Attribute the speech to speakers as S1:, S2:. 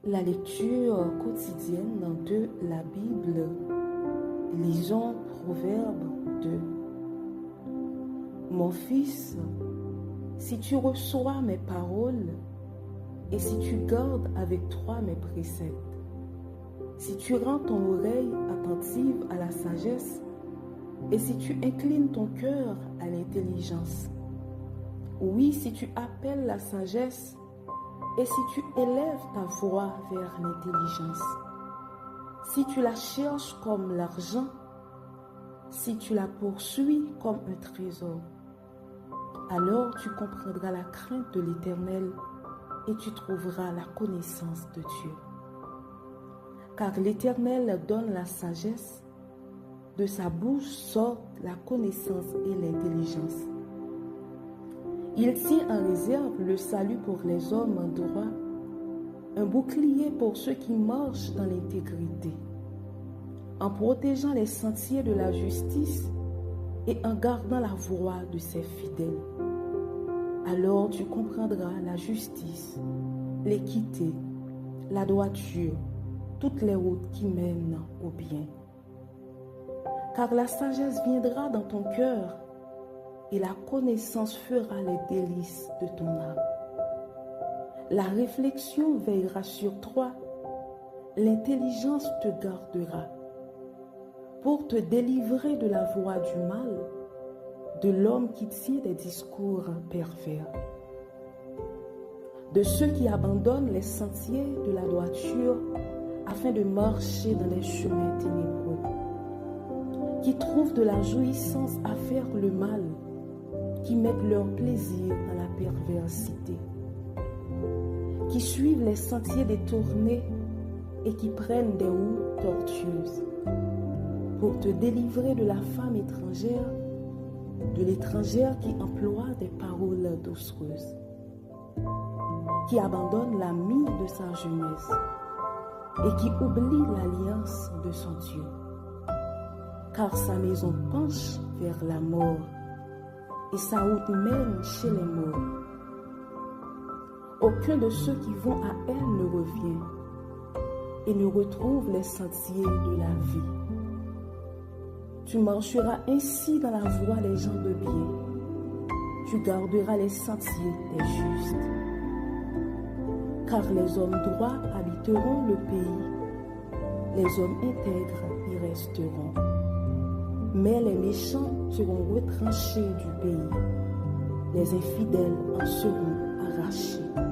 S1: La lecture quotidienne de la Bible. Lisons Proverbe 2. Mon fils, si tu reçois mes paroles et si tu gardes avec toi mes préceptes, si tu rends ton oreille attentive à la sagesse et si tu inclines ton cœur à l'intelligence, oui, si tu appelles la sagesse et si tu élèves ta voix vers l'intelligence, si tu la cherches comme l'argent, si tu la poursuis comme un trésor, alors tu comprendras la crainte de l'Éternel et tu trouveras la connaissance de Dieu. Car l'Éternel donne la sagesse, de sa bouche sortent la connaissance et l'intelligence. Il tient en réserve le salut pour les hommes droits, un bouclier pour ceux qui marchent dans l'intégrité, en protégeant les sentiers de la justice et en gardant la voie de ses fidèles. Alors tu comprendras la justice, l'équité, la droiture, toutes les routes qui mènent au bien. Car la sagesse viendra dans ton cœur et la connaissance fera les délices de ton âme. La réflexion veillera sur toi, l'intelligence te gardera, pour te délivrer de la voie du mal, de l'homme qui tient des discours pervers, de ceux qui abandonnent les sentiers de la droiture afin de marcher dans les chemins ténébreux, qui trouvent de la jouissance à faire le mal, qui mettent leur plaisir dans la perversité, qui suivent les sentiers détournés et qui prennent des routes tortueuses, pour te délivrer de la femme étrangère, de l'étrangère qui emploie des paroles doucereuses, qui abandonne l'ami de sa jeunesse et qui oublie l'alliance de son Dieu, car sa maison penche vers la mort et sa route mène chez les morts. Aucun de ceux qui vont à elle ne revient et ne retrouve les sentiers de la vie. Tu marcheras ainsi dans la voie des gens de bien. Tu garderas les sentiers des justes. Car les hommes droits habiteront le pays. Les hommes intègres y resteront. Mais les méchants seront retranchés du pays. Les infidèles en seront arrachés.